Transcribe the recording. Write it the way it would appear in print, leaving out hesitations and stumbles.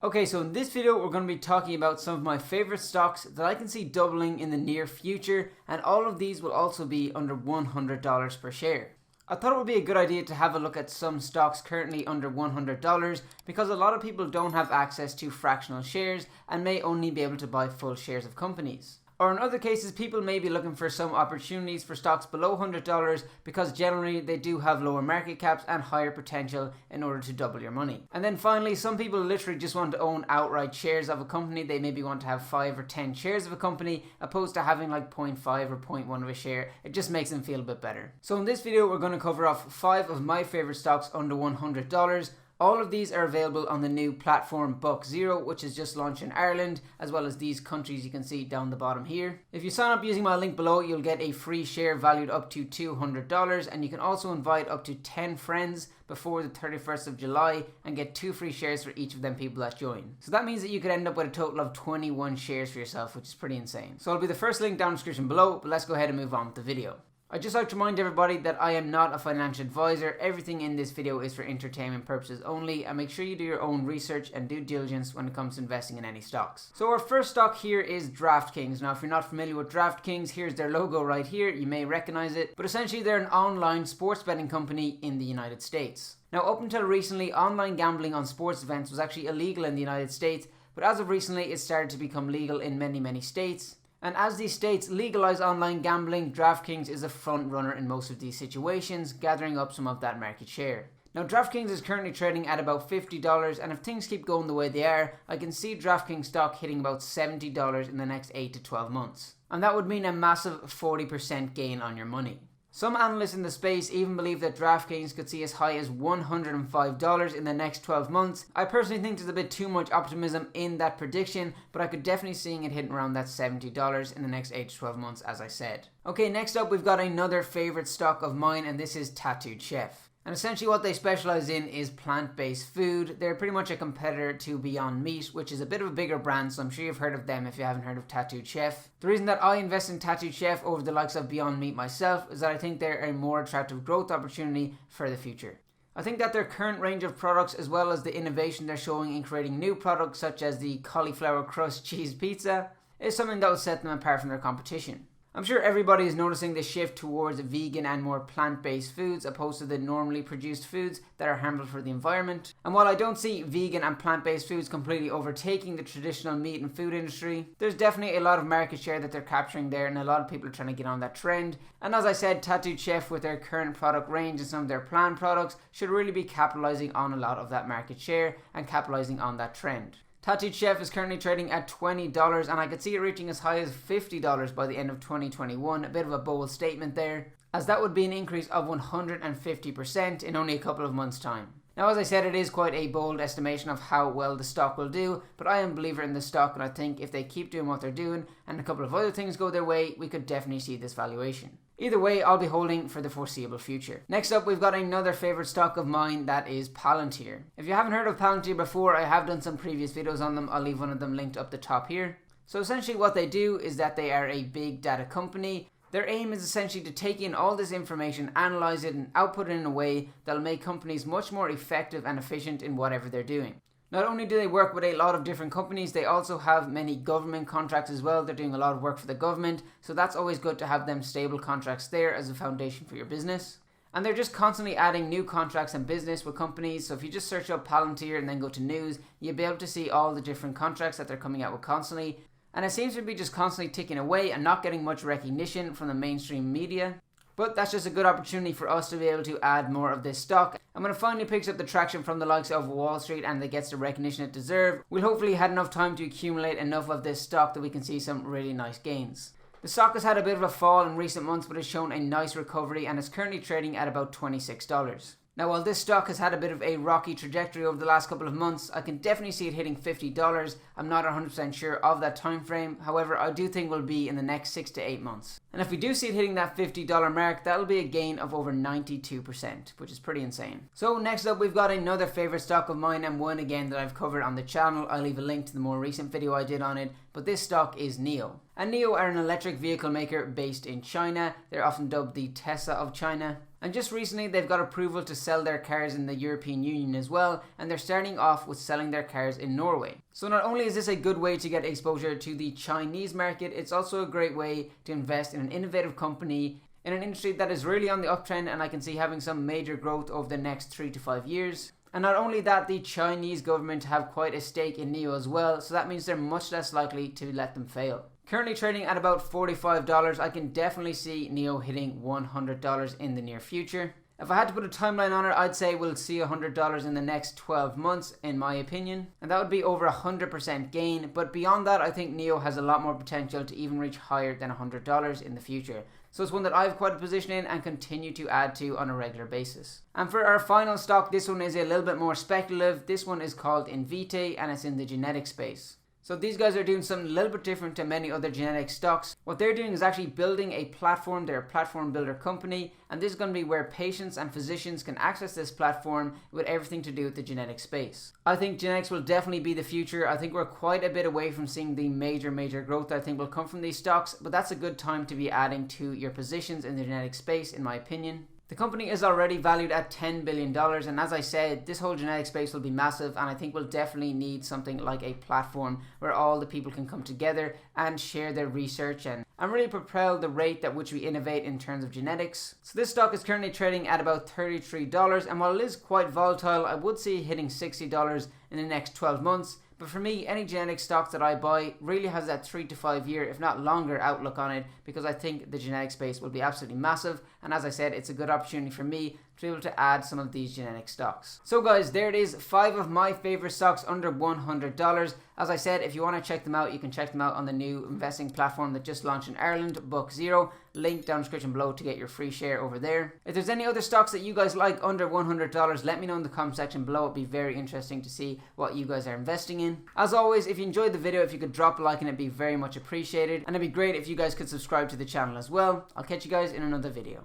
Okay, so in this video we're going to be talking about some of my favorite stocks that I can see doubling in the near future, and all of these will also be under $100 per share. I thought it would be a good idea to have a look at some stocks currently under $100 because a lot of people don't have access to fractional shares and may only be able to buy full shares of companies. Or in other cases, people may be looking for some opportunities for stocks below $100 because generally they do have lower market caps and higher potential in order to double your money. And then finally, some people literally just want to own outright shares of a company. They maybe want to have 5 or 10 shares of a company opposed to having like 0.5 or 0.1 of a share. It just makes them feel a bit better. So in this video, we're going to cover off 5 of my favorite stocks under $100. All of these are available on the new platform Buck Zero, which is just launched in Ireland, as well as these countries you can see down the bottom here. If you sign up using my link below, you'll get a free share valued up to $200, and you can also invite up to 10 friends before the 31st of July and get 2 free shares for each of them people that join. So that means that you could end up with a total of 21 shares for yourself, which is pretty insane. So it'll be the first link down in the description below, but let's go ahead and move on with the video. I'd just like to remind everybody that I am not a financial advisor. Everything in this video is for entertainment purposes only, and make sure you do your own research and due diligence when it comes to investing in any stocks. So our first stock here is DraftKings. Now if you're not familiar with DraftKings, here's their logo right here. You may recognize it, but essentially they're an online sports betting company in the United States. Now up until recently, online gambling on sports events was actually illegal in the United States, but as of recently it started to become legal in many states. And as these states legalize online gambling, DraftKings is a front runner in most of these situations, gathering up some of that market share. Now DraftKings is currently trading at about $50, and if things keep going the way they are, I can see DraftKings stock hitting about $70 in the next 8 to 12 months. And that would mean a massive 40% gain on your money. Some analysts in the space even believe that DraftKings could see as high as $105 in the next 12 months. I personally think there's a bit too much optimism in that prediction, but I could definitely see it hitting around that $70 in the next 8 to 12 months, as I said. Okay, next up we've got another favorite stock of mine, and this is Tattooed Chef. And essentially what they specialize in is plant-based food. They're pretty much a competitor to Beyond Meat, which is a bit of a bigger brand, so I'm sure you've heard of them if you haven't heard of Tattooed Chef. The reason that I invest in Tattooed Chef over the likes of Beyond Meat myself is that I think they're a more attractive growth opportunity for the future. I think that their current range of products, as well as the innovation they're showing in creating new products such as the cauliflower crust cheese pizza, is something that will set them apart from their competition. I'm sure everybody is noticing the shift towards vegan and more plant-based foods opposed to the normally produced foods that are harmful for the environment. And while I don't see vegan and plant-based foods completely overtaking the traditional meat and food industry, there's definitely a lot of market share that they're capturing there, and a lot of people are trying to get on that trend. And as I said, Tattooed Chef with their current product range and some of their planned products should really be capitalizing on a lot of that market share and capitalizing on that trend. Tattooed Chef is currently trading at $20, and I could see it reaching as high as $50 by the end of 2021. A bit of a bold statement there, as that would be an increase of 150% in only a couple of months' time. Now, as I said, it is quite a bold estimation of how well the stock will do, but I am a believer in the stock, and I think if they keep doing what they're doing and a couple of other things go their way, we could definitely see this valuation. Either way, I'll be holding for the foreseeable future. Next up, we've got another favorite stock of mine, that is Palantir. If you haven't heard of Palantir before, I have done some previous videos on them. I'll leave one of them linked up the top here. So essentially what they do is that they are a big data company. Their aim is essentially to take in all this information, analyze it, and output it in a way that'll make companies much more effective and efficient in whatever they're doing. Not only do they work with a lot of different companies, they also have many government contracts as well. They're doing a lot of work for the government, so that's always good to have them stable contracts there as a foundation for your business. And they're just constantly adding new contracts and business with companies, so if you just search up Palantir and then go to news, you'll be able to see all the different contracts that they're coming out with constantly. And it seems to be just constantly ticking away and not getting much recognition from the mainstream media. But that's just a good opportunity for us to be able to add more of this stock. And when it finally picks up the traction from the likes of Wall Street and it gets the recognition it deserves, we'll hopefully had enough time to accumulate enough of this stock that we can see some really nice gains. The stock has had a bit of a fall in recent months, but has shown a nice recovery and is currently trading at about $26. Now, while this stock has had a bit of a rocky trajectory over the last couple of months, I can definitely see it hitting $50. I'm not 100% sure of that time frame. However, I do think will be in the next 6 to 8 months. And if we do see it hitting that $50 mark, that'll be a gain of over 92%, which is pretty insane. So next up, we've got another favorite stock of mine, and one again that I've covered on the channel. I'll leave a link to the more recent video I did on it, but this stock is NIO. And NIO are an electric vehicle maker based in China. They're often dubbed the Tesla of China. And just recently they've got approval to sell their cars in the European Union as well, and they're starting off with selling their cars in Norway. So not only is this a good way to get exposure to the Chinese market, it's also a great way to invest in an innovative company in an industry that is really on the uptrend, and I can see having some major growth over the next 3 to 5 years. And not only that, the Chinese government have quite a stake in NIO as well, so that means they're much less likely to let them fail. Currently trading at about $45, I can definitely see NIO hitting $100 in the near future. If I had to put a timeline on it, I'd say we'll see $100 in the next 12 months, in my opinion. And that would be over 100% gain. But beyond that, I think NIO has a lot more potential to even reach higher than $100 in the future. So it's one that I have quite a position in and continue to add to on a regular basis. And for our final stock, this one is a little bit more speculative. This one is called NVTA and it's in the genetic space. So these guys are doing something a little bit different to many other genetic stocks. What they're doing is actually building a platform. They're a platform builder company, and this is going to be where patients and physicians can access this platform with everything to do with the genetic space. I think genetics will definitely be the future. I think we're quite a bit away from seeing the major growth I think will come from these stocks, but that's a good time to be adding to your positions in the genetic space, in my opinion. The company is already valued at $10 billion, and as I said, this whole genetic space will be massive, and I think we'll definitely need something like a platform where all the people can come together and share their research and really propel the rate at which we innovate in terms of genetics. So this stock is currently trading at about $33, and while it is quite volatile, I would see it hitting $60 in the next 12 months. But for me, any genetic stock that I buy really has that 3 to 5 year, if not longer, outlook on it, because I think the genetic space will be absolutely massive. And as I said, it's a good opportunity for me to be able to add some of these genetic stocks. So guys, there it is, 5 of my favorite stocks under $100. As I said, if you want to check them out, you can check them out on the new investing platform that just launched in Ireland, Book Zero. Link down in the description below to get your free share over there. If there's any other stocks that you guys like under $100, let me know in the comment section below. It'd be very interesting to see what you guys are investing in. As always, if you enjoyed the video, if you could drop a like, and it'd be very much appreciated. And it'd be great if you guys could subscribe to the channel as well. I'll catch you guys in another video.